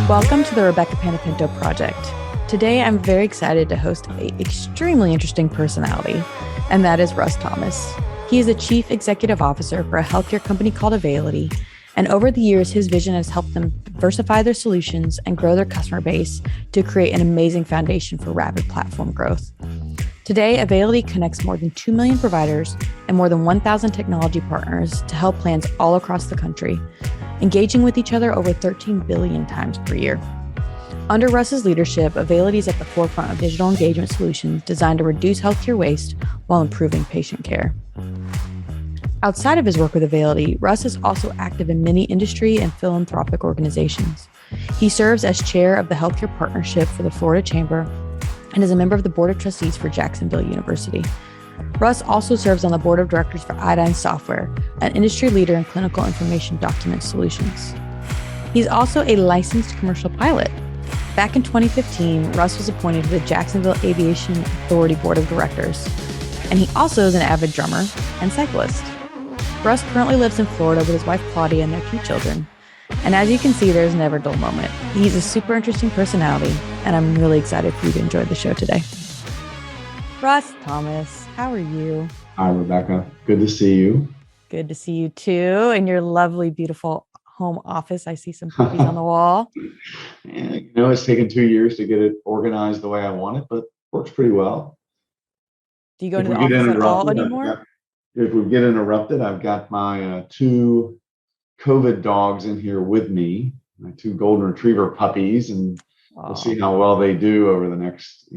Welcome to the Rebekah Panepinto Project. Today, I'm very excited to host an extremely interesting personality, and that is Russ Thomas. He is the Chief Executive Officer for a healthcare company called Availity, and over the years, his vision has helped them diversify their solutions and grow their customer base to create an amazing foundation for rapid platform growth. Today, Availity connects more than 2 million providers and more than 1,000 technology partners to health plans all across the country, engaging with each other over 13 billion times per year. Under Russ's leadership, Availity is at the forefront of digital engagement solutions designed to reduce healthcare waste while improving patient care. Outside of his work with Availity, Russ is also active in many industry and philanthropic organizations. He serves as chair of the Healthcare Partnership for the Florida Chamber and is a member of the Board of Trustees for Jacksonville University. Russ also serves on the board of directors for Digitize Software, an industry leader in clinical information document solutions. He's also a licensed commercial pilot. Back in 2015, Russ was appointed to the Jacksonville Aviation Authority Board of Directors, and he also is an avid drummer and cyclist. Russ currently lives in Florida with his wife Claudia and their 2 children. And as you can see, there's never a dull moment. He's a super interesting personality, and I'm really excited for you to enjoy the show today. Russ Thomas, how are you? Hi, Rebekah. Good to see you. Good to see you too. In your lovely, beautiful home office. I see some puppies on the wall. And, it's taken 2 years to get it organized the way I want it, but works pretty well. Do you go to the office at all anymore? If we get interrupted, I've got my 2 COVID dogs in here with me, my 2 golden retriever puppies, and we'll see how well they do over the next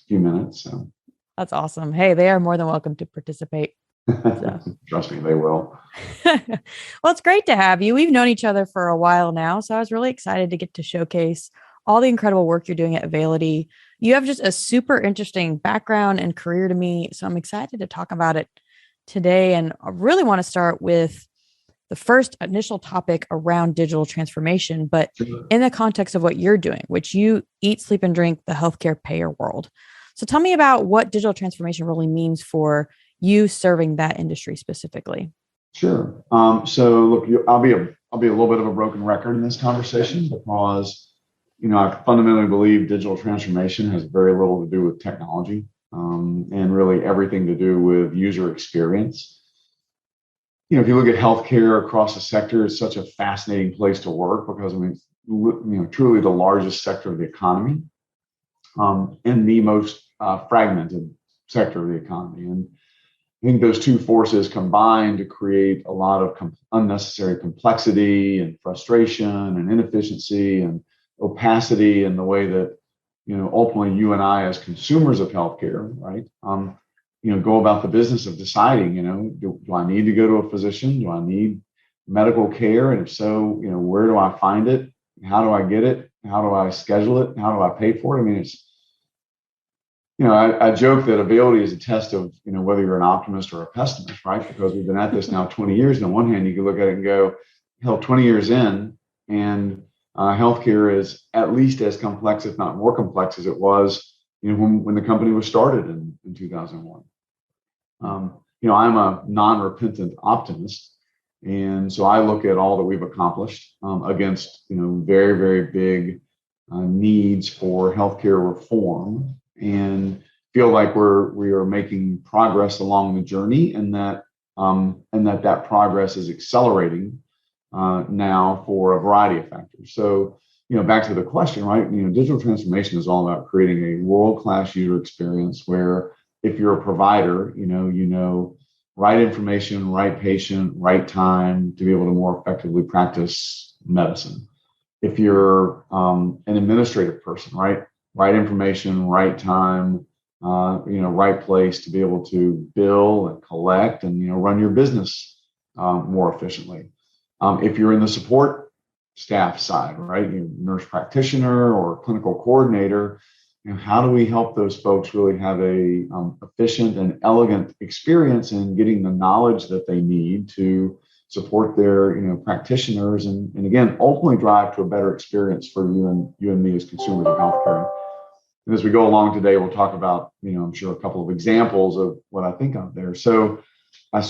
few minutes. So that's awesome. Hey, they are more than welcome to participate. So. Trust me, they will. Well, it's great to have you. We've known each other for a while now, so I was really excited to get to showcase all the incredible work you're doing at Availity. You have just a super interesting background and career to me, so I'm excited to talk about it today. And I really want to start with the first initial topic around digital transformation, but in the context of what you're doing, which you eat, sleep, and drink the healthcare payer world. So tell me about what digital transformation really means for you serving that industry specifically. Sure. So look, I'll be a little bit of a broken record in this conversation because, I fundamentally believe digital transformation has very little to do with technology, and really everything to do with user experience. If you look at healthcare across the sector, it's such a fascinating place to work because truly the largest sector of the economy, and the most fragmented sector of the economy. And I think those 2 forces combine to create a lot of unnecessary complexity and frustration and inefficiency and opacity in the way that, ultimately you and I as consumers of healthcare, right, go about the business of deciding, do I need to go to a physician? Do I need medical care? And if so, where do I find it? How do I get it? How do I schedule it? How do I pay for it? I mean, it's, I joke that Availity is a test of, whether you're an optimist or a pessimist, right? Because we've been at this now 20 years. And on one hand, you can look at it and go, hell, 20 years in, and healthcare is at least as complex, if not more complex, as it was, when the company was started in 2001. I'm a non-repentant optimist. And so I look at all that we've accomplished against, very, very big needs for healthcare reform, and feel like we are making progress along the journey, and that progress is accelerating now for a variety of factors. So, back to the question, right? Digital transformation is all about creating a world-class user experience where if you're a provider, right information, right patient, right time to be able to more effectively practice medicine. If you're an administrative person, right information, right time, right place to be able to bill and collect and, run your business more efficiently. If you're in the support staff side, right, nurse practitioner or clinical coordinator, how do we help those folks really have a efficient and elegant experience in getting the knowledge that they need to support their practitioners and again ultimately drive to a better experience for you and me as consumers of healthcare. And as we go along today, we'll talk about I'm sure a couple of examples of what I think of there. So I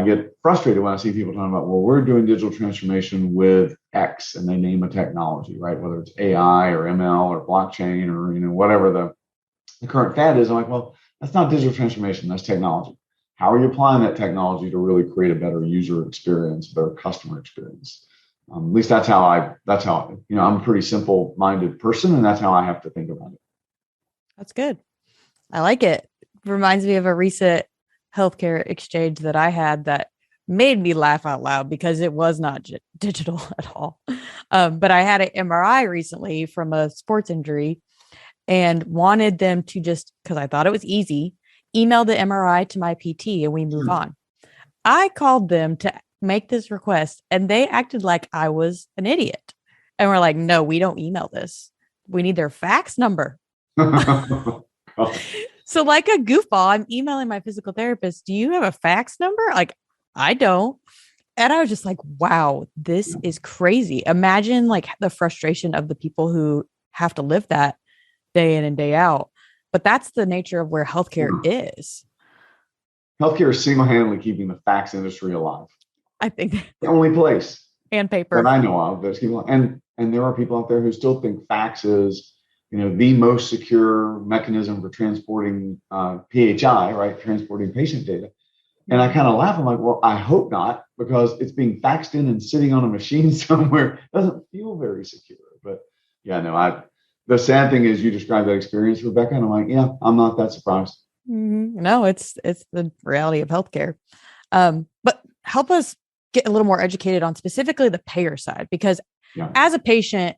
get frustrated when I see people talking about, well, we're doing digital transformation with X and they name a technology, right? Whether it's AI or ML or blockchain or whatever the current fad is. I'm like, well, that's not digital transformation, that's technology. How are you applying that technology to really create a better user experience, a better customer experience? At least that's how I'm a pretty simple-minded person, and that's how I have to think about it. That's good. I like it. Reminds me of a recent healthcare exchange that I had that made me laugh out loud because it was not digital at all. But I had an MRI recently from a sports injury and wanted them to just, because I thought it was easy, email the MRI to my PT and we move on. I called them to make this request and they acted like I was an idiot. And we're like, no, we don't email this. We need their fax number. So like a goofball, I'm emailing my physical therapist. Do you have a fax number? Like, I don't. And I was just like, wow, this is crazy. Imagine like the frustration of the people who have to live that day in and day out. But that's the nature of where healthcare is. Healthcare is single-handedly keeping the fax industry alive. I think the only place and paper that I know of that's keeping, and there are people out there who still think fax is, the most secure mechanism for transporting PHI, right? Transporting patient data. And I kind of laugh. I'm like, well, I hope not, because it's being faxed in and sitting on a machine somewhere. It doesn't feel very secure. But yeah, no, the sad thing is you described that experience, Rebekah, and I'm like, yeah, I'm not that surprised. No, it's the reality of healthcare. But help us get a little more educated on specifically the payer side, because as a patient,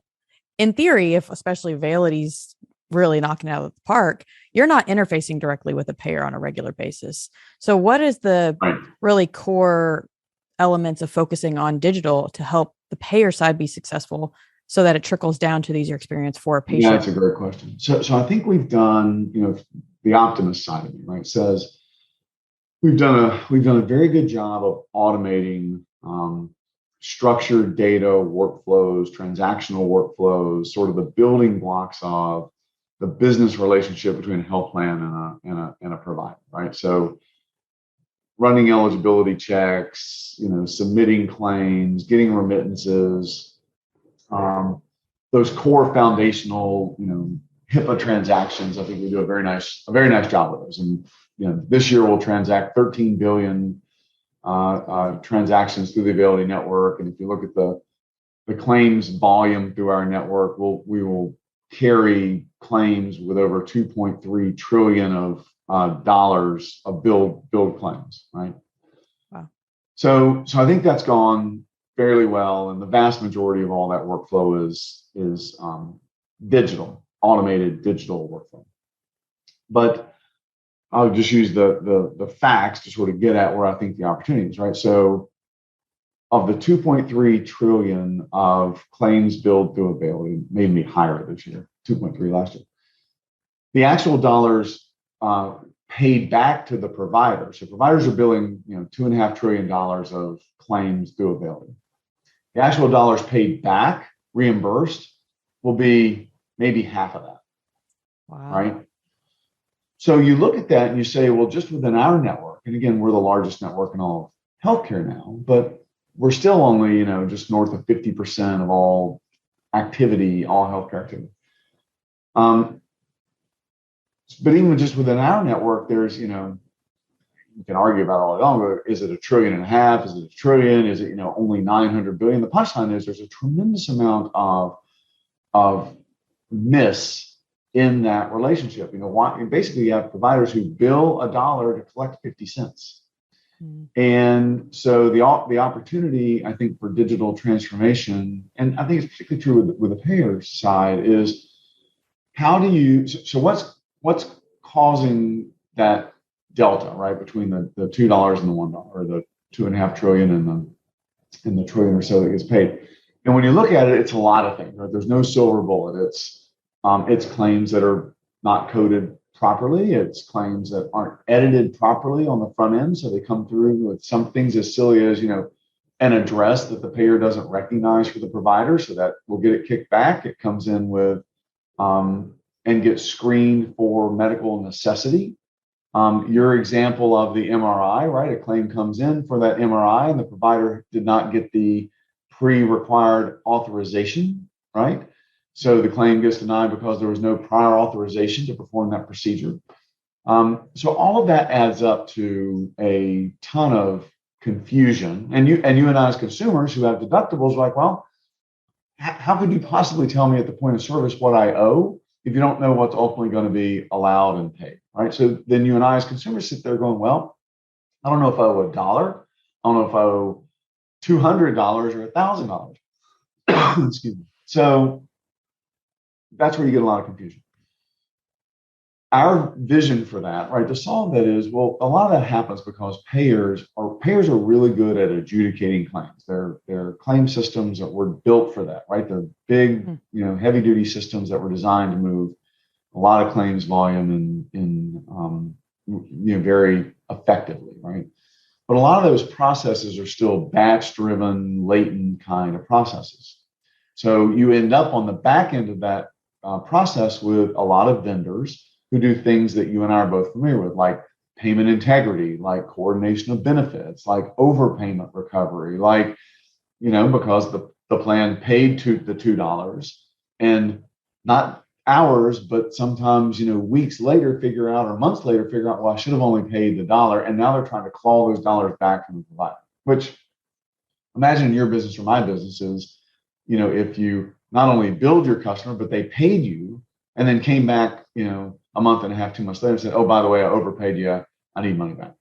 in theory, if especially Availity's really knocking it out of the park, you're not interfacing directly with a payer on a regular basis. So what is the really core elements of focusing on digital to help the payer side be successful so that it trickles down to the user experience for a patient? Yeah, that's a great question. So I think we've done, the optimist side of me, right, says we've done a very good job of automating structured data workflows, transactional workflows, sort of the building blocks of the business relationship between a health plan and a provider, right? So running eligibility checks, submitting claims, getting remittances, those core foundational, HIPAA transactions. I think we do a very nice job of those. And this year we'll transact 13 billion transactions through the Availity network. And if you look at the claims volume through our network, we will carry claims with over 2.3 trillion of dollars of billed claims, right? Wow. So I think that's gone fairly well, and the vast majority of all that workflow is digital, automated digital workflow. But I'll just use the facts to sort of get at where I think the opportunity is, right? So of the 2.3 trillion of claims billed through Availity, maybe higher this year, 2.3 last year, the actual dollars paid back to the provider. So providers are billing, $2.5 trillion of claims through Availity. The actual dollars paid back, reimbursed, will be maybe half of that. Wow. Right? So you look at that and you say, well, just within our network, and again, we're the largest network in all of healthcare now, but we're still only, just north of 50% of all activity, all healthcare activity. But even just within our network, there's, you can argue about all along, but is it $1.5 trillion? Is it $1 trillion? Is it, only 900 billion? The punchline is there's a tremendous amount of miss in that relationship. Basically you have providers who bill $1 to collect 50 cents. And so the opportunity, I think, for digital transformation, and I think it's particularly true with the payer side, is how do you, so what's causing that delta, right, between the $2 and the $1, or the 2.5 trillion and the trillion or so that gets paid? And when you look at it, it's a lot of things, right? There's no silver bullet. It's claims that are not coded properly. It's claims that aren't edited properly on the front end. So they come through with some things as silly as, an address that the payer doesn't recognize for the provider. So that will get it kicked back. It comes in with, and gets screened for medical necessity. Your example of the MRI, right? A claim comes in for that MRI and the provider did not get the pre-required authorization, right? So the claim gets denied because there was no prior authorization to perform that procedure. So all of that adds up to a ton of confusion. And you and I as consumers who have deductibles, like, well, how could you possibly tell me at the point of service what I owe if you don't know what's ultimately going to be allowed and paid, right? So then you and I as consumers sit there going, well, I don't know if I owe $1. I don't know if I owe $200 or $1,000. Excuse me. So that's where you get a lot of confusion. Our vision for that, right, to solve that is, well, a lot of that happens because payers are really good at adjudicating claims. They're claim systems that were built for that, right? They're big, heavy duty systems that were designed to move a lot of claims volume in very effectively, right? But a lot of those processes are still batch driven, latent kind of processes. So you end up on the back end of that process with a lot of vendors who do things that you and I are both familiar with, like payment integrity, like coordination of benefits, like overpayment recovery, like, because the plan paid the $2 and not hours, but sometimes, weeks later figure out, or months later figure out, well, I should have only paid the dollar. And now they're trying to claw those dollars back from the provider, which, imagine in your business or my business is, if you not only billed your customer, but they paid you and then came back, a month and a half, 2 months later and said, oh, by the way, I overpaid you. I need money back.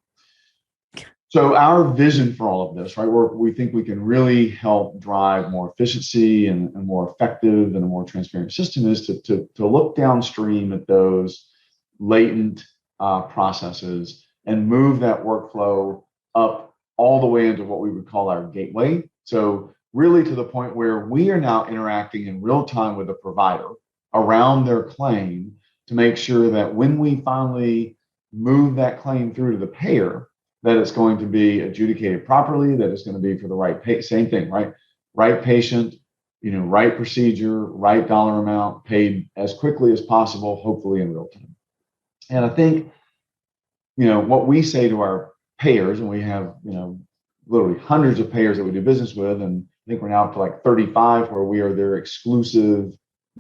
So our vision for all of this, right, where we think we can really help drive more efficiency and more effective and a more transparent system is to look downstream at those latent processes and move that workflow up all the way into what we would call our gateway. So really to the point where we are now interacting in real time with the provider around their claim to make sure that when we finally move that claim through to the payer, that it's going to be adjudicated properly, that it's going to be for the right same thing, right? Right patient, right procedure, right dollar amount, paid as quickly as possible, hopefully in real time. And I think, what we say to our payers, and we have, literally hundreds of payers that we do business with, and I think we're now up to like 35 where we are their exclusive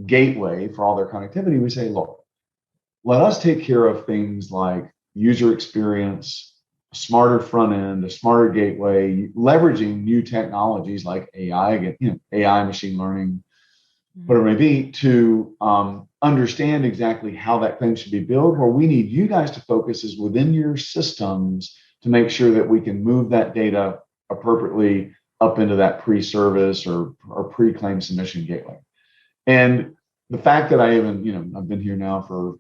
gateway for all their connectivity. We say, look, let us take care of things like user experience, a smarter front end, a smarter gateway, leveraging new technologies like AI, again, AI, machine learning, whatever it may be, to understand exactly how that claim should be billed. Where we need you guys to focus is within your systems to make sure that we can move that data appropriately up into that pre-service or pre-claim submission gateway. And the fact that I even, I've been here now for,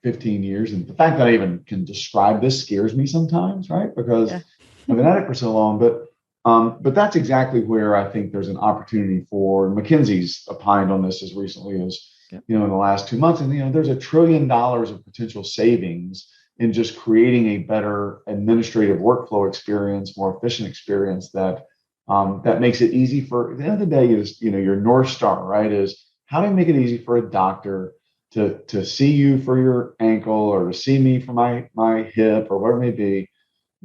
15 years, and the fact that I even can describe this scares me sometimes, right? Because I've been at it for so long, but that's exactly where I think there's an opportunity for. McKinsey's opined on this as recently as, in the last 2 months. And, there's $1 trillion of potential savings in just creating a better administrative workflow experience, more efficient experience that makes it easy for, at the end of the day is, your North Star, right? Is how do you make it easy for a doctor to see you for your ankle or to see me for my hip or whatever it may be,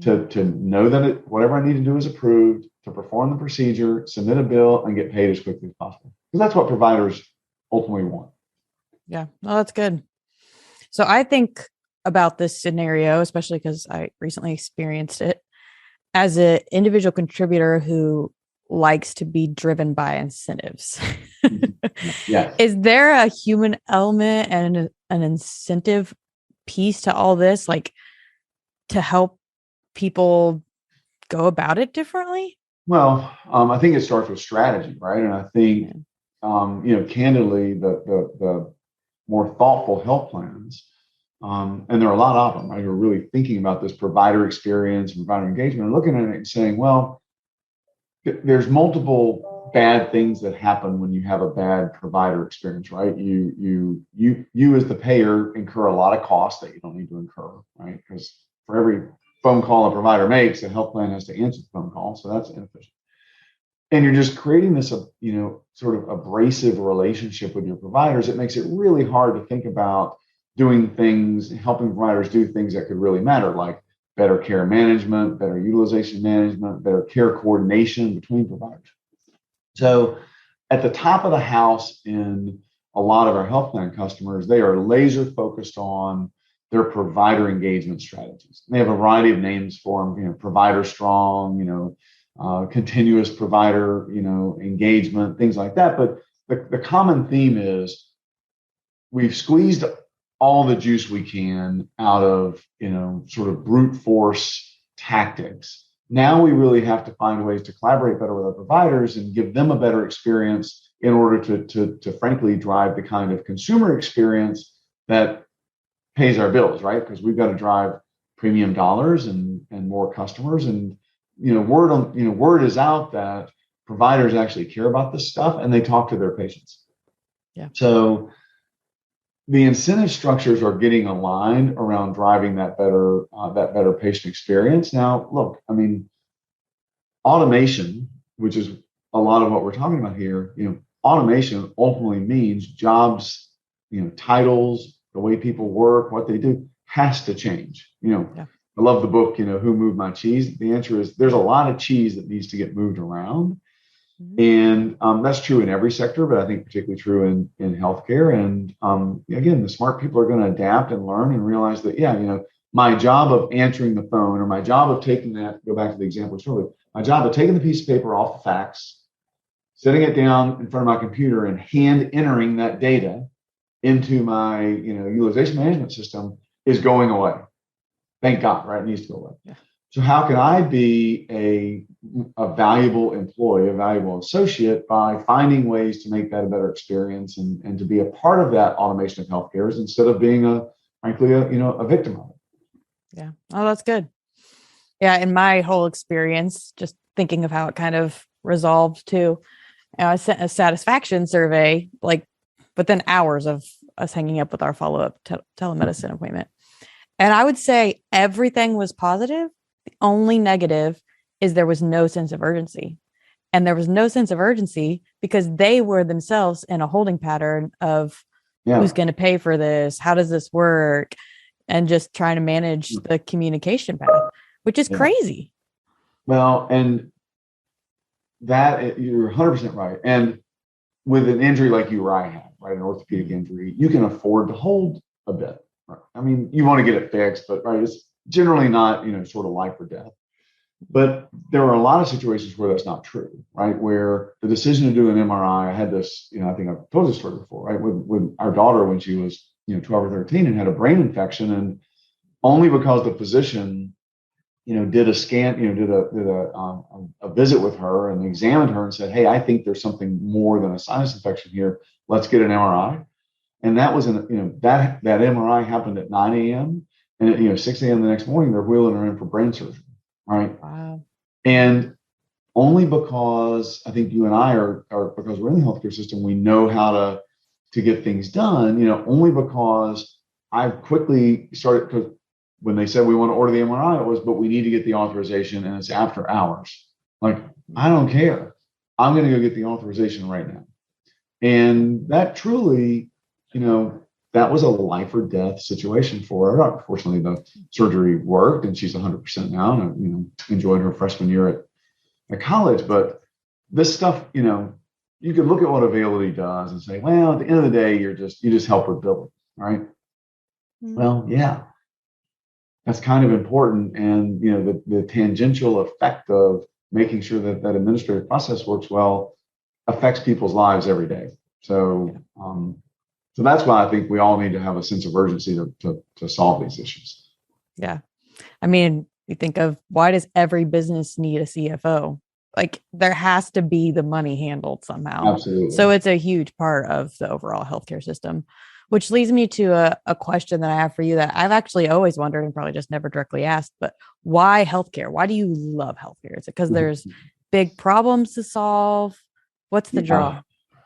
to know that whatever I need to do is approved, to perform the procedure, submit a bill, and get paid as quickly as possible. Because that's what providers ultimately want. Yeah, well, that's good. So I think about this scenario, especially because I recently experienced it, as an individual contributor who likes to be driven by incentives. Yes. Is there a human element and an incentive piece to all this, like to help people go about it differently? Well, I think it starts with strategy, right? And I think, candidly, the more thoughtful health plans, and there are a lot of them, right? Who are really thinking about this provider experience, provider engagement, and looking at it and saying, well, there's multiple bad things that happen when you have a bad provider experience, right? You as the payer incur a lot of costs that you don't need to incur, right? Because for every phone call a provider makes, a health plan has to answer the phone call, so that's inefficient. And you're just creating this, sort of abrasive relationship with your providers. It makes it really hard to think about doing things, helping providers do things that could really matter, like better care management, better utilization management, better care coordination between providers. So at the top of the house in a lot of our health plan customers, they are laser focused on their provider engagement strategies. They have a variety of names for them, provider strong, continuous provider, engagement, things like that. But the common theme is we've squeezed all the juice we can out of, sort of brute force tactics. Now we really have to find ways to collaborate better with our providers and give them a better experience in order to frankly drive the kind of consumer experience that pays our bills, right? Because we've got to drive premium dollars and more customers. And word is out that providers actually care about this stuff and they talk to their patients. Yeah. So the incentive structures are getting aligned around driving that better patient experience. Now, look, I mean, automation, which is a lot of what we're talking about here, automation ultimately means jobs, titles, the way people work, what they do has to change. Yeah. I love the book, Who Moved My Cheese? The answer is there's a lot of cheese that needs to get moved around. And that's true in every sector, but I think particularly true in healthcare. And again, the smart people are going to adapt and learn and realize that, my job of answering the phone or my job of taking that, go back to the example earlier, my job of taking the piece of paper off the fax, setting it down in front of my computer and hand entering that data into my, utilization management system is going away. Thank God, right? It needs to go away. Yeah. So how can I be a valuable employee, a valuable associate by finding ways to make that a better experience and to be a part of that automation of healthcare instead of being a victim of it. Yeah. Oh, that's good. Yeah. In my whole experience, just thinking of how it kind of resolved too, I sent a satisfaction survey, within hours of us hanging up with our follow-up telemedicine appointment. And I would say everything was positive. The only negative is there was no sense of urgency. And there was no sense of urgency because they were themselves in a holding pattern of who's going to pay for this? How does this work? And just trying to manage the communication path, which is crazy. Well, and that you're 100% right. And with an injury like you or I had, right, an orthopedic injury, you can afford to hold a bit. Right? I mean, you want to get it fixed, but right, it's generally not, sort of life or death. But there are a lot of situations where that's not true, right? Where the decision to do an MRI, I had this, I think I've told this story before, right? With our daughter when she was, 12 or 13 and had a brain infection, and only because the physician, did a scan, did a visit with her and examined her and said, hey, I think there's something more than a sinus infection here. Let's get an MRI. And that was that MRI happened at 9 a.m. and at 6 a.m. the next morning, they're wheeling her in for brain surgery. Right. Wow. And only because I think you and I are because we're in the healthcare system, we know how to get things done, only because I've quickly started, because when they said we want to order the MRI, it was, but we need to get the authorization and it's after hours. Like, I don't care. I'm going to go get the authorization right now. And that truly, that was a life or death situation for her. Unfortunately, the surgery worked and she's 100% now and, enjoyed her freshman year at college. But this stuff, you could look at what Availity does and say, well, at the end of the day, you just help with billing, right? Mm-hmm. Well, yeah, that's kind of important. And, the tangential effect of making sure that that administrative process works well affects people's lives every day. So, so that's why I think we all need to have a sense of urgency to solve these issues. Yeah. I mean, you think of why does every business need a CFO? Like there has to be the money handled somehow. Absolutely. So it's a huge part of the overall healthcare system, which leads me to a question that I have for you that I've actually always wondered and probably just never directly asked, but why healthcare? Why do you love healthcare? Is it because there's big problems to solve? What's the draw?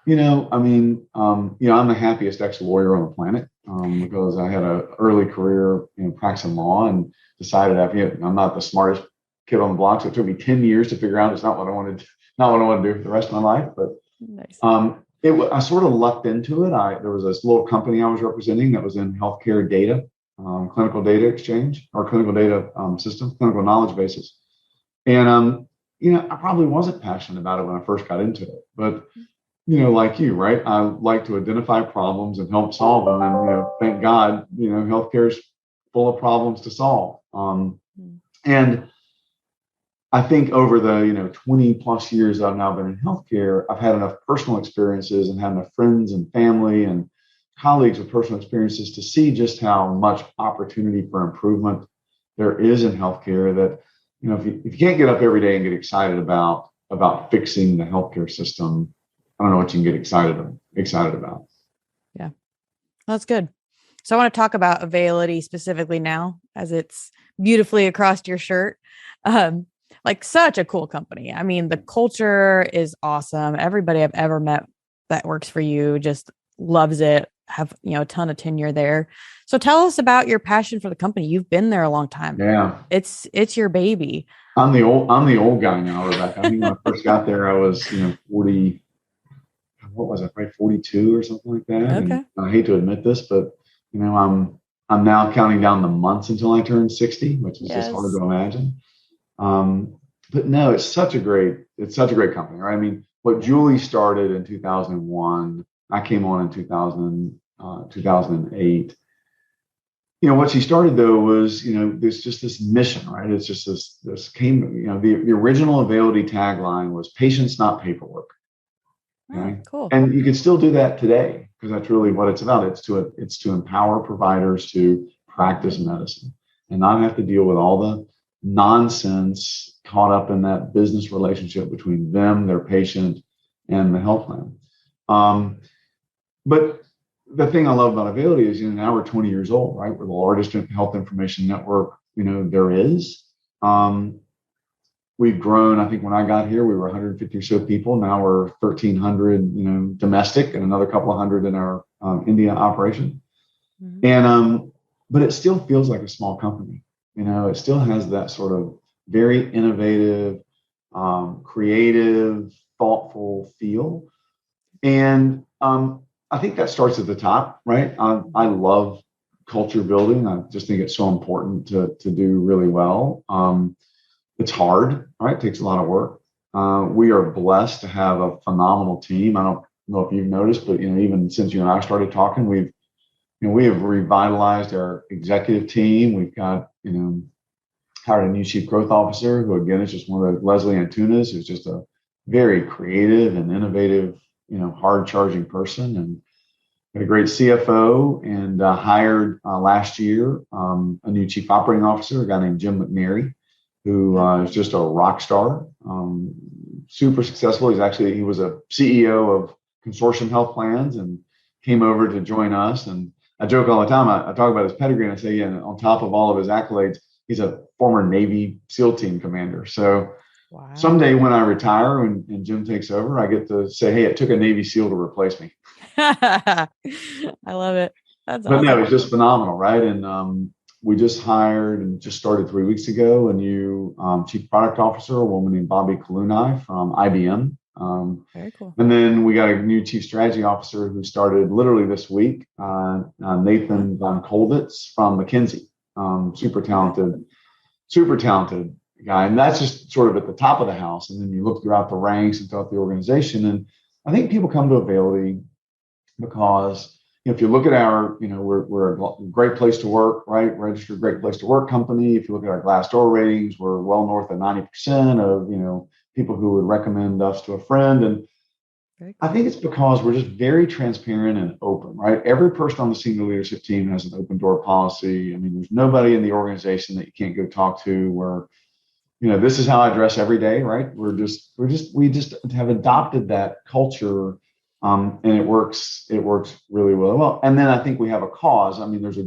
I'm the happiest ex-lawyer on the planet because I had an early career in practicing law and decided I'm not the smartest kid on the block. So it took me 10 years to figure out it's not what I wanted to do for the rest of my life. But nice. I sort of lucked into it. There was this little company I was representing that was in healthcare data, clinical data exchange or clinical data systems, clinical knowledge bases. And, I probably wasn't passionate about it when I first got into it, but like you, right? I like to identify problems and help solve them. And, thank God, healthcare is full of problems to solve. And I think over the, 20 plus years I've now been in healthcare, I've had enough personal experiences and had enough friends and family and colleagues with personal experiences to see just how much opportunity for improvement there is in healthcare that, if you can't get up every day and get excited about fixing the healthcare system, I don't know what you can get excited about. Yeah, that's good. So I want to talk about Availity specifically now, as it's beautifully across your shirt. Like such a cool company. I mean, the culture is awesome. Everybody I've ever met that works for you just loves it. Have, a ton of tenure there. So tell us about your passion for the company. You've been there a long time. Yeah. It's your baby. I'm the old guy now, Rebekah. I think when I first got there, I was, 40, what was I, probably 42 or something like that. Okay. And I hate to admit this, but, I'm now counting down the months until I turn 60, which is just hard to imagine. But no, it's such a great company, right? I mean, what Julie started in 2001, I came on in 2008. What she started though was, there's just this mission, right? It's just this came, the original Availity tagline was patients, not paperwork. Okay? Oh, cool. And you can still do that today because that's really what it's about. It's to empower providers to practice medicine and not have to deal with all the nonsense caught up in that business relationship between them, their patient, and the health plan. But the thing I love about Availity is, now we're 20 years old, right? We're the largest health information network, there is. We've grown. I think when I got here, we were 150 or so people. Now we're 1,300, domestic, and another couple of hundred in our India operation. Mm-hmm. And but it still feels like a small company. It still has that sort of very innovative, creative, thoughtful feel. And I think that starts at the top, right? I love culture building. I just think it's so important to do really well. It's hard, right? It takes a lot of work. We are blessed to have a phenomenal team. I don't know if you've noticed, but even since you and I started talking, we have revitalized our executive team. We've got, hired a new chief growth officer who, again, is just one of the Leslie Antunes, who's just a very creative and innovative, hard charging person, and got a great CFO, and hired last year a new chief operating officer, a guy named Jim McNary, who is just a rock star, super successful. He was a CEO of Consortium Health Plans and came over to join us. And I joke all the time. I talk about his pedigree, and I say, on top of all of his accolades, he's a former Navy SEAL team commander. So someday when I retire and Jim takes over, I get to say, hey, it took a Navy SEAL to replace me. I love it. That's awesome. But no, it's just phenomenal, right? And we just hired and just started 3 weeks ago a new chief product officer, a woman named Bobby Kalunai from IBM. Very cool. And then we got a new chief strategy officer who started literally this week, Nathan Von Kolditz from McKinsey. Super talented guy. And that's just sort of at the top of the house. And then you look throughout the ranks and throughout the organization. And I think people come to Availity because if you look at our, we're a great place to work, right? Registered great place to work company. If you look at our Glassdoor ratings, we're well north of 90% of, people who would recommend us to a friend. And I think it's because we're just very transparent and open, right? Every person on the senior leadership team has an open door policy. I mean, there's nobody in the organization that you can't go talk to where, this is how I dress every day, right? We just have adopted that culture. And it works really well. And then I think we have a cause. I mean, there's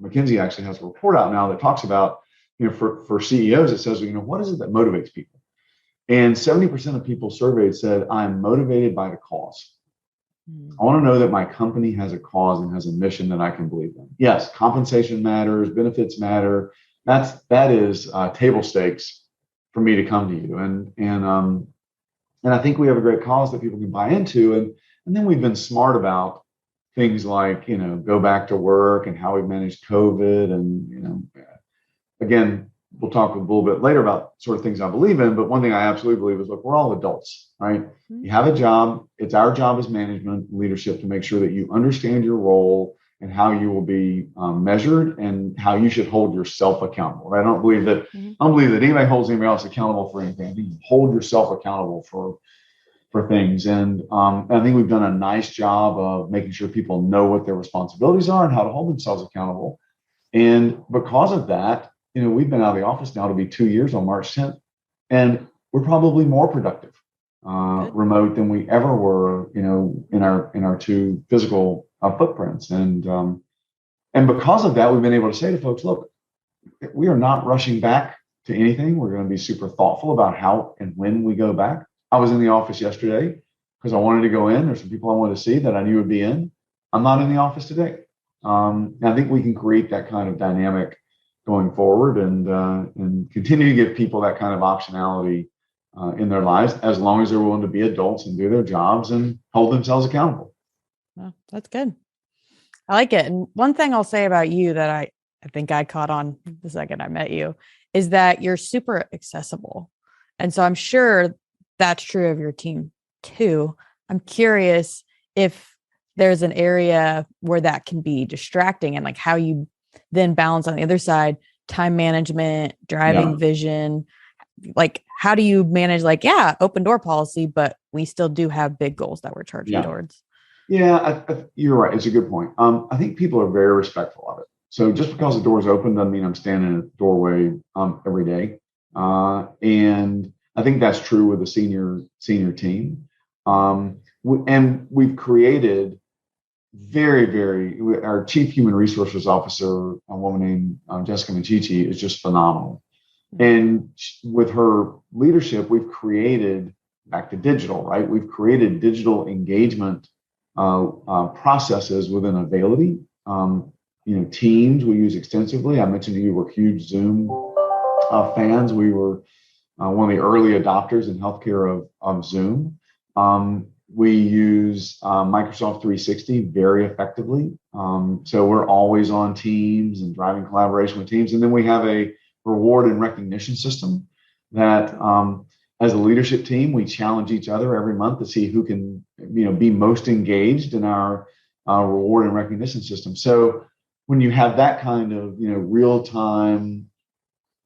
McKinsey actually has a report out now that talks about, for CEOs, it says, what is it that motivates people? And 70% of people surveyed said, I'm motivated by the cause. I want to know that my company has a cause and has a mission that I can believe in. Yes, compensation matters, benefits matter. That is table stakes for me to come to you. And I think we have a great cause that people can buy into. And then we've been smart about things like, go back to work and how we've managed COVID. And, again, we'll talk a little bit later about sort of things I believe in, but one thing I absolutely believe is, look, we're all adults, right? Mm-hmm. You have a job. It's our job as management leadership to make sure that you understand your role and how you will be measured and how you should hold yourself accountable. Right? I don't believe that anybody holds anybody else accountable for anything. I think you hold yourself accountable for things. And I think we've done a nice job of making sure people know what their responsibilities are and how to hold themselves accountable. And because of that, we've been out of the office now to be 2 years on March 10th, and we're probably more productive remote than we ever were, in our two physical footprints. And because of that, we've been able to say to folks, look, we are not rushing back to anything. We're going to be super thoughtful about how and when we go back. I was in the office yesterday because I wanted to go in. There's some people I wanted to see that I knew would be in. I'm not in the office today. I think we can create that kind of dynamic going forward and continue to give people that kind of optionality in their lives, as long as they're willing to be adults and do their jobs and hold themselves accountable. Well, that's good. I like it. And one thing I'll say about you that I think I caught on the second I met you is that you're super accessible. And so I'm sure that's true of your team too. I'm curious if there's an area where that can be distracting and like how you then balance on the other side, time management, driving vision. Like, how do you manage open door policy, but we still do have big goals that we're charging towards? Yeah, you're right. It's a good point. I think people are very respectful of it. So just because the door's open doesn't mean I'm standing in a doorway every day. And I think that's true with the senior team. And we've created our chief human resources officer, a woman named Jessica Michichi, is just phenomenal. And with her leadership, we've created, back to digital, right? We've created digital engagement processes within Availity. Teams we use extensively. I mentioned to you we're huge Zoom fans. We were one of the early adopters in healthcare of Zoom. We use Microsoft 360 very effectively. So we're always on Teams and driving collaboration with teams. And then we have a reward and recognition system that as a leadership team, we challenge each other every month to see who can be most engaged in our reward and recognition system. So when you have that kind of real-time,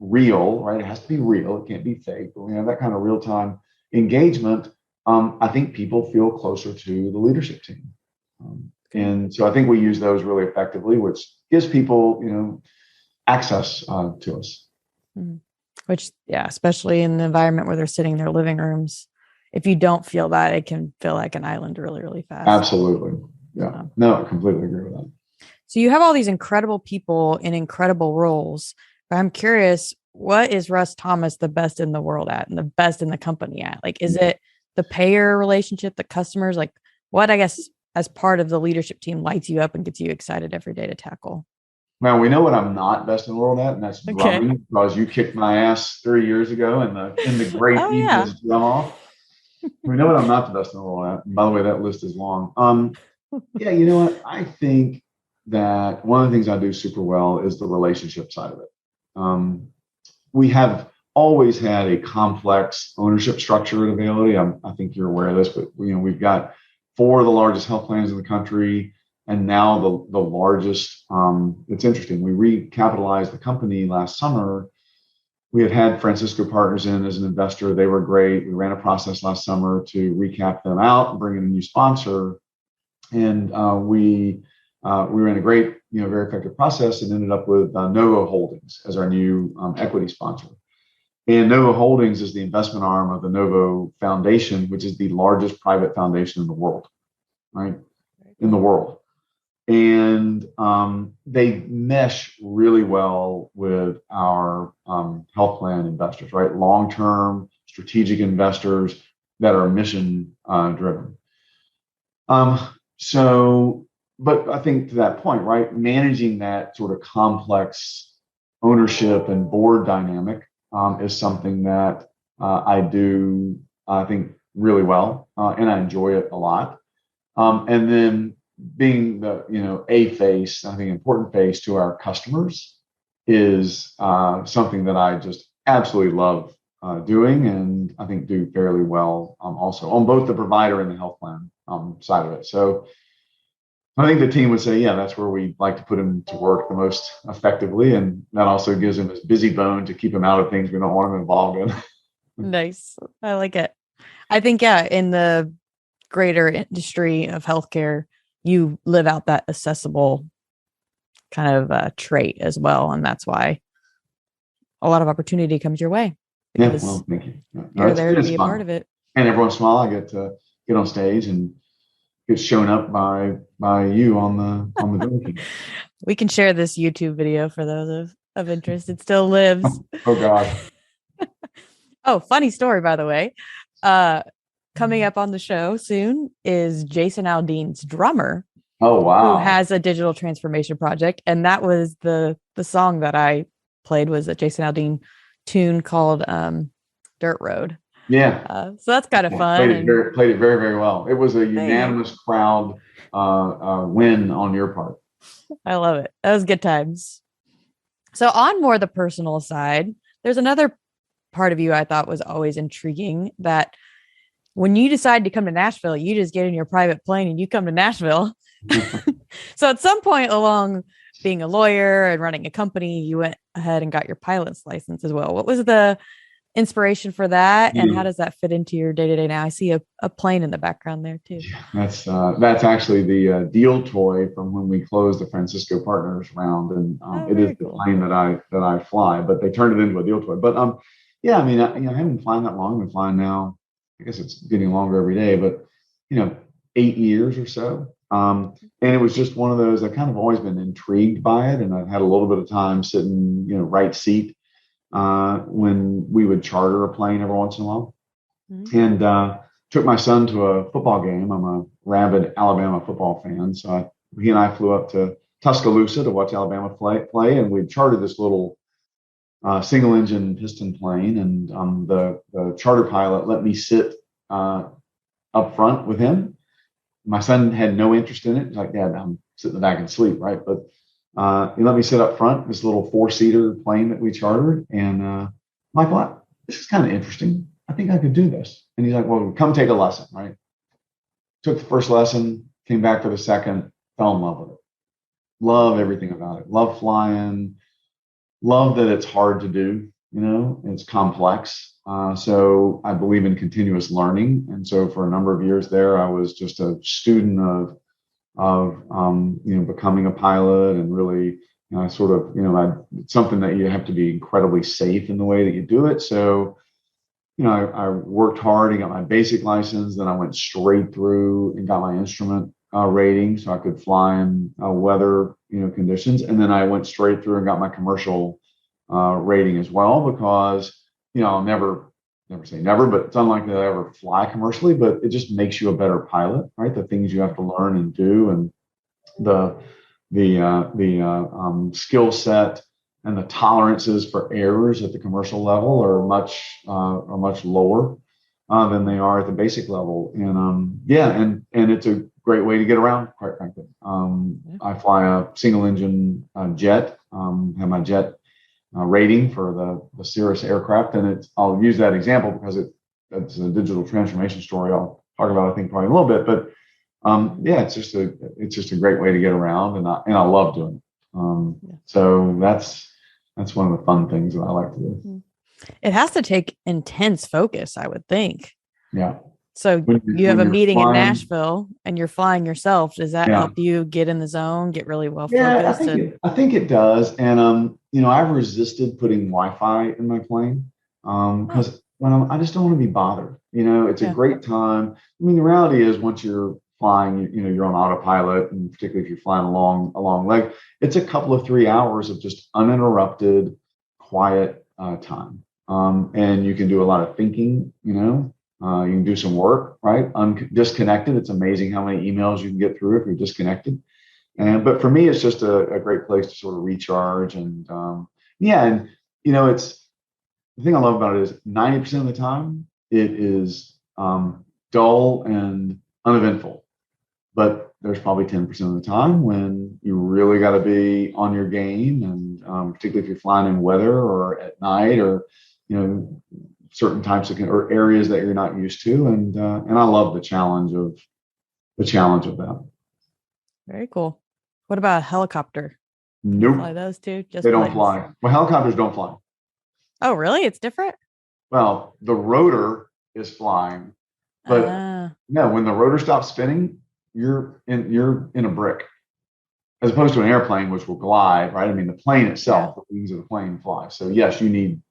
right? It has to be real. It can't be fake. But when you have that kind of real-time engagement, I think people feel closer to the leadership team. And so I think we use those really effectively, which gives people, access to us. Which, especially in the environment where they're sitting in their living rooms, if you don't feel that, it can feel like an island really, really fast. Absolutely. Yeah. No, I completely agree with that. So you have all these incredible people in incredible roles, but I'm curious, what is Russ Thomas the best in the world at and the best in the company at? Like, is it the payer relationship, the customers? Like, what, I guess, as part of the leadership team lights you up and gets you excited every day to tackle? Now, we know what I'm not best in the world at, and that's drumming, because you kicked my ass 3 years ago in the great Eagles drum off. We know what I'm not the best in the world at. And by the way, that list is long. You know what? I think that one of the things I do super well is the relationship side of it. We have always had a complex ownership structure at Availity. I think you're aware of this, but we've got 4 of the largest health plans in the country, and now the largest. It's interesting. We recapitalized the company last summer. We had Francisco Partners in as an investor. They were great. We ran a process last summer to recap them out and bring in a new sponsor. And we ran a great, very effective process and ended up with Novo Holdings as our new equity sponsor. And Novo Holdings is the investment arm of the Novo Foundation, which is the largest private foundation in the world, right? In the world. And they mesh really well with our health plan investors, right? Long-term strategic investors that are mission driven. But I think to that point, right, managing that sort of complex ownership and board dynamic is something that I do, I think, really well, and I enjoy it a lot. And then being the, a face, I think, important face to our customers is something that I just absolutely love doing, and I think do fairly well also on both the provider and the health plan side of it. So I think the team would say, yeah, that's where we like to put him to work the most effectively. And that also gives him his busy bone to keep him out of things we don't want him involved in. Nice. I like it. I think, yeah, in the greater industry of healthcare, you live out that accessible kind of trait as well. And that's why a lot of opportunity comes your way. Yeah, well, thank you. No, you're there to be a part of it. And every once in a while I get to get on stage and get shown up by you on the donkey. We can share this YouTube video for those of interest. It still lives. Oh God. Oh, funny story, by the way. Coming up on the show soon is Jason Aldean's drummer. Oh wow. Who has a digital transformation project. And that was the song that I played, was a Jason Aldean tune called Dirt Road. Yeah. So that's kind of fun. Played it very, very well. It was a unanimous crowd win on your part. I love it. That was good times. So on more the personal side, there's another part of you I thought was always intriguing, that when you decide to come to Nashville, you just get in your private plane and you come to Nashville. So at some point along being a lawyer and running a company, you went ahead and got your pilot's license as well. What was the inspiration for that, and how does that fit into your day-to-day now? I see a plane in the background there too. That's actually the deal toy from when we closed the Francisco Partners round, and it is the plane that I fly, but they turned it into a deal toy. But yeah, I mean, I haven't been flying that long. I've been flying now, I guess it's getting longer every day, but 8 years or so. And it was just one of those, I've kind of always been intrigued by it, and I've had a little bit of time sitting, right seat when we would charter a plane every once in a while. Mm-hmm. And took my son to a football game. I'm a rabid Alabama football fan. So he and I flew up to Tuscaloosa to watch Alabama play, and we chartered this little single engine piston plane. And the charter pilot let me sit up front with him. My son had no interest in it. He's like, Dad, I'm sitting in the back and sleep, right? But he let me sit up front, this little 4-seater plane that we chartered. And Michael, this is kind of interesting. I think I could do this. And he's like, well, come take a lesson, right? Took the first lesson, came back for the second, fell in love with it. Love everything about it. Love flying. Love that it's hard to do. It's complex. So I believe in continuous learning. And so for a number of years there, I was just a student of becoming a pilot, and really, it's something that you have to be incredibly safe in the way that you do it. So, I worked hard and got my basic license. Then I went straight through and got my instrument rating so I could fly in weather, conditions. And then I went straight through and got my commercial rating as well, because, I'll never say never, but it's unlikely that I ever fly commercially, but it just makes you a better pilot, right? The things you have to learn and do, and the skill set and the tolerances for errors at the commercial level are much lower than they are at the basic level. And and it's a great way to get around, quite frankly. I fly a single engine jet, have my jet rating for the Cirrus aircraft, and I'll use that example because it's a digital transformation story I'll talk about, I think, probably in a little bit. But it's just a great way to get around, and I love doing it. So that's one of the fun things that I like to do. It has to take intense focus, I would think. Yeah. So you have a meeting in Nashville and you're flying yourself. Does that help you get in the zone, get really well focused? Yeah, I think it does. And I've resisted putting Wi-Fi in my plane because I just don't want to be bothered. It's a great time. I mean, the reality is, once you're flying, you're on autopilot, and particularly if you're flying a long leg, it's a couple of 3 hours of just uninterrupted, quiet time. And you can do a lot of thinking, you can do some work, right? Disconnected. It's amazing how many emails you can get through if you're disconnected. But for me, it's just a great place to sort of recharge. And it's the thing I love about it is 90% of the time it is dull and uneventful. But there's probably 10% of the time when you really got to be on your game, and particularly if you're flying in weather or at night, or certain types of or areas that you're not used to, and I love the challenge of that. Very cool. What about a helicopter? Can you Nope, fly those too? Just they don't planes? fly. Well, helicopters don't fly. Oh, really? It's different? Well, the rotor is flying, but no, when the rotor stops spinning, you're in a brick, as opposed to an airplane, which will glide, right? I mean, the plane itself, the wings of the plane fly. So yes, you need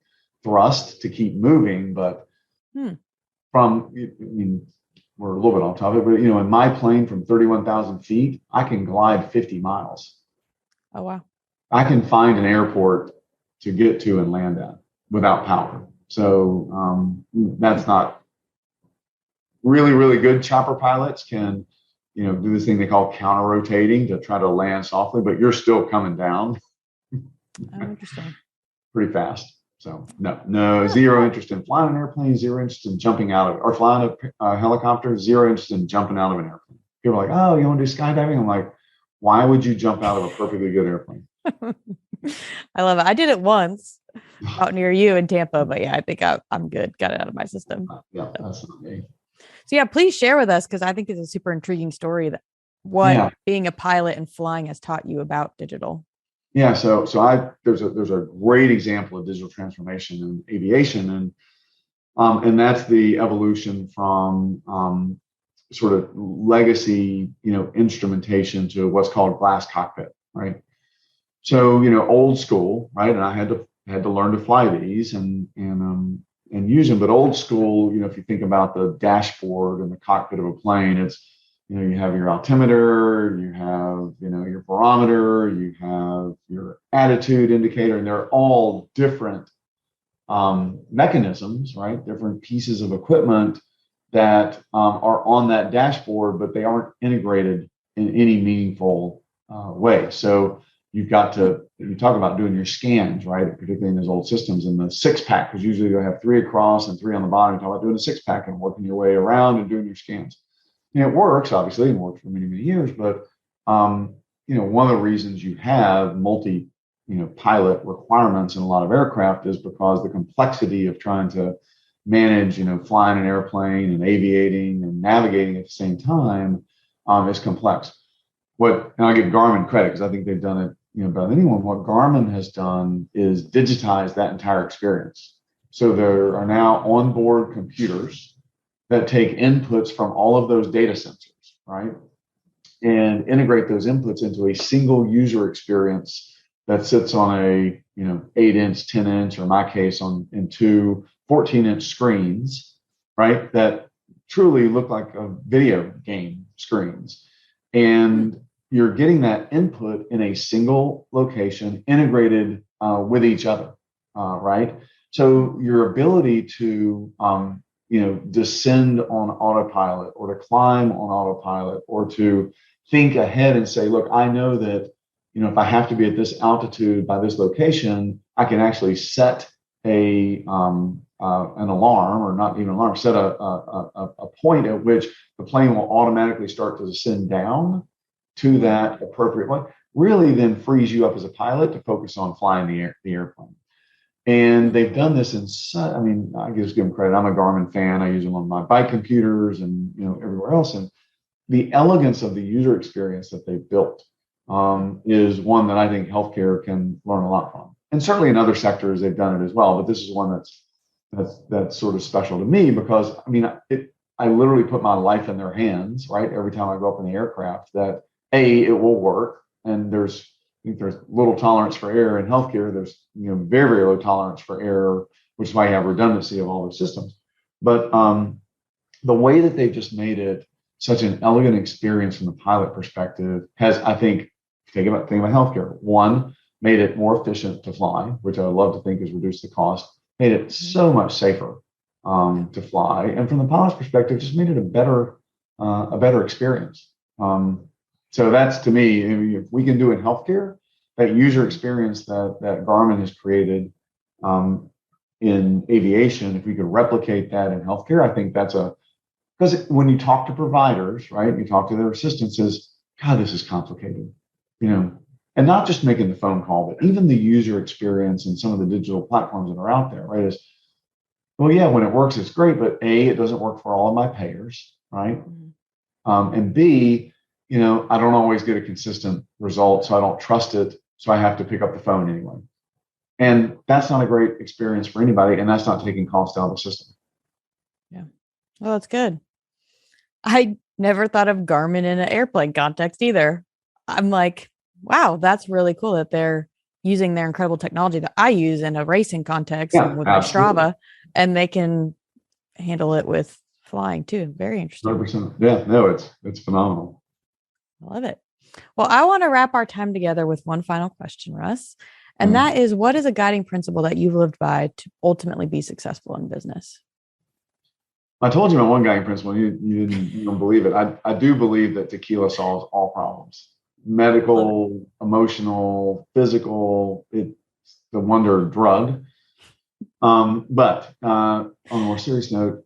thrust to keep moving, but we're a little bit off topic, but in my plane from 31,000 feet, I can glide 50 miles. Oh, wow. I can find an airport to get to and land at without power. So that's not really, really good. Chopper pilots can, do this thing they call counter rotating to try to land softly, but you're still coming down. Oh, interesting. Pretty fast. So no, zero interest in flying an airplane, zero interest in jumping out of, or flying a helicopter, zero interest in jumping out of an airplane. People are like, oh, you want to do skydiving? I'm like, why would you jump out of a perfectly good airplane? I love it. I did it once out near you in Tampa, but yeah, I think I'm good. Got it out of my system. Yeah, that's not me. So yeah, please share with us, because I think it's a super intriguing story that what being a pilot and flying has taught you about digital. Yeah, so there's a great example of digital transformation in aviation, and that's the evolution from sort of legacy instrumentation to what's called glass cockpit, right? So old school, right? And I had to learn to fly these and use them. But old school, if you think about the dashboard and the cockpit of a plane, it's you have your altimeter, you have your barometer, you have your attitude indicator, and they're all different mechanisms, right? Different pieces of equipment that are on that dashboard, but they aren't integrated in any meaningful way. So you talk about doing your scans, right? Particularly in those old systems. And the 6-pack, because usually you'll have 3 across and 3 on the bottom. You talk about doing a 6-pack and working your way around and doing your scans. And it works, obviously, and worked for many, many years. But one of the reasons you have pilot requirements in a lot of aircraft is because the complexity of trying to manage, flying an airplane and aviating and navigating at the same time is complex. And I give Garmin credit because I think they've done it, better than anyone. What Garmin has done is digitize that entire experience. So there are now onboard computers that take inputs from all of those data sensors, right? And integrate those inputs into a single user experience that sits on a 8-inch, 10-inch, or in my case in 2 14-inch screens, right? That truly look like a video game screens. And you're getting that input in a single location integrated with each other, right? So your ability to descend on autopilot, or to climb on autopilot, or to think ahead and say, look, I know that if I have to be at this altitude by this location, I can actually set an alarm, or not even an alarm, set a point at which the plane will automatically start to descend down to that appropriate point. Really then frees you up as a pilot to focus on flying the airplane. And they've done this I just give them credit. I'm a Garmin fan. I use them on my bike computers and everywhere else. And the elegance of the user experience that they've built is one that I think healthcare can learn a lot from. And certainly in other sectors they've done it as well. But this is one that's sort of special to me because I literally put my life in their hands, right? Every time I go up in the aircraft, that it will work, and there's little tolerance for error in healthcare. There's very, very low tolerance for error, which is why you have redundancy of all those systems. But the way that they've just made it such an elegant experience from the pilot perspective has, I think, think about healthcare. One, made it more efficient to fly, which I would love to think has reduced the cost. Made it so much safer to fly, and from the pilot's perspective, just made it a better experience. So that's, to me, if we can do in healthcare, that user experience that Garmin has created in aviation, if we could replicate that in healthcare, I think that's because when you talk to providers, right, you talk to their assistants, God, this is complicated, and not just making the phone call, but even the user experience and some of the digital platforms that are out there, right? Is, well, yeah, when it works, it's great, but A, it doesn't work for all of my payers, right? And B, I don't always get a consistent result, so I don't trust it, so I have to pick up the phone anyway. And that's not a great experience for anybody, and that's not taking cost out of the system. Yeah. Well, that's good. I never thought of Garmin in an airplane context either. I'm like, wow, that's really cool that they're using their incredible technology that I use in a racing context and with absolutely. my Strava, and they can handle it with flying too. Very interesting. 100%. Yeah, no, it's phenomenal. I love it. Well, I want to wrap our time together with one final question, Russ. And that is, what is a guiding principle that you've lived by to ultimately be successful in business? I told you my one guiding principle. You don't believe it. I do believe that tequila solves all problems. Medical, emotional, physical. It's the wonder drug. But on a more serious note,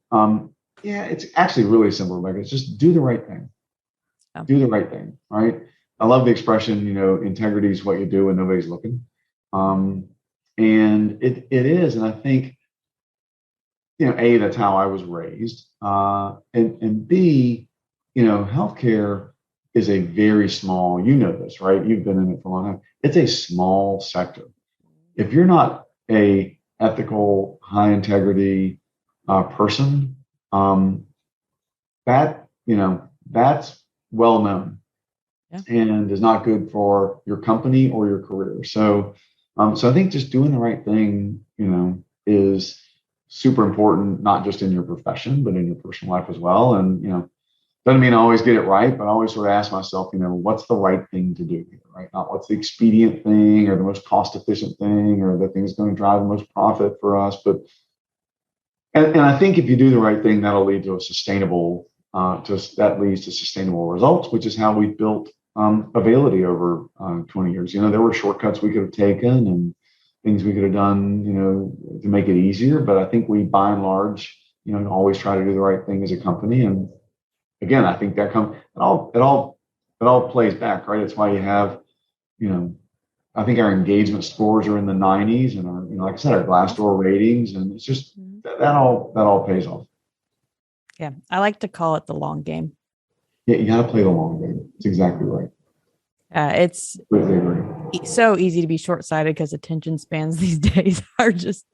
it's actually really simple. Like, it's just do the right thing. Oh. Do the right thing, right? I love the expression, integrity is what you do when nobody's looking. And it is. And I think, A, that's how I was raised. And B, healthcare is a very small, this, right? You've been in it for a long time. It's a small sector. If you're not a ethical, high integrity person, that's well known. Yeah. And is not good for your company or your career. So I think just doing the right thing, is super important, not just in your profession, but in your personal life as well. And, doesn't mean I always get it right, but I always sort of ask myself, what's the right thing to do here, right? Not what's the expedient thing or the most cost efficient thing or the thing that's going to drive the most profit for us. But, and I think if you do the right thing, that'll lead to a sustainable, that leads to sustainable results, which is how we built Availity over 20 years. There were shortcuts we could have taken and things we could have done, to make it easier. But I think we, by and large, always try to do the right thing as a company. And again, I think that it all plays back, right? It's why you have, I think our engagement scores are in the 90s, and our, like I said, our Glassdoor ratings, and it's just that all pays off. Yeah, I like to call it the long game. Yeah, you got to play the long game. It's exactly right. It's so easy to be short-sighted because attention spans these days are just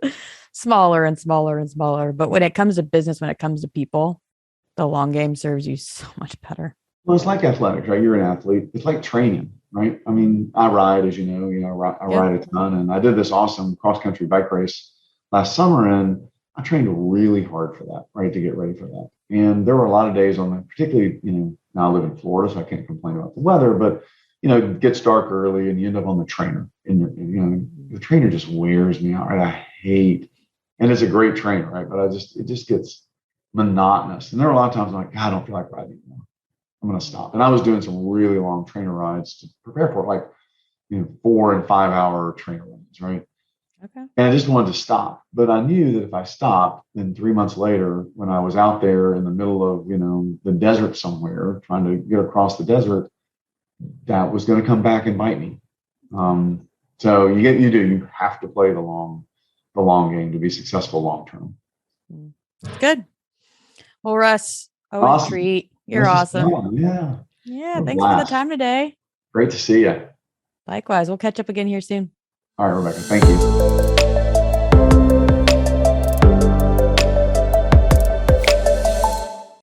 smaller and smaller and smaller. But when it comes to business, when it comes to people, the long game serves you so much better. Well, it's like athletics, right? You're an athlete. It's like training, right? I mean, I ride, as you know, I ride a ton, and I did this awesome cross-country bike race last summer, and I trained really hard for that, right, to get ready for that. And there were a lot of days particularly, now I live in Florida, so I can't complain about the weather, but it gets dark early and you end up on the trainer, and the trainer just wears me out, right? And it's a great trainer, right? But it just gets monotonous. And there are a lot of times I'm like, God, I don't feel like riding anymore. I'm going to stop. And I was doing some really long trainer rides to prepare for it, like, 4 and 5 hour trainer rides, right? Okay. And I just wanted to stop. But I knew that if I stopped, then 3 months later, when I was out there in the middle of, the desert somewhere, trying to get across the desert, that was going to come back and bite me. So you have to play the long game to be successful long term. Good. Well, Russ, always treat. You're awesome. Yeah. Yeah. Thanks for the time today. Great to see you. Likewise. We'll catch up again here soon. All right, Rebekah. Thank you.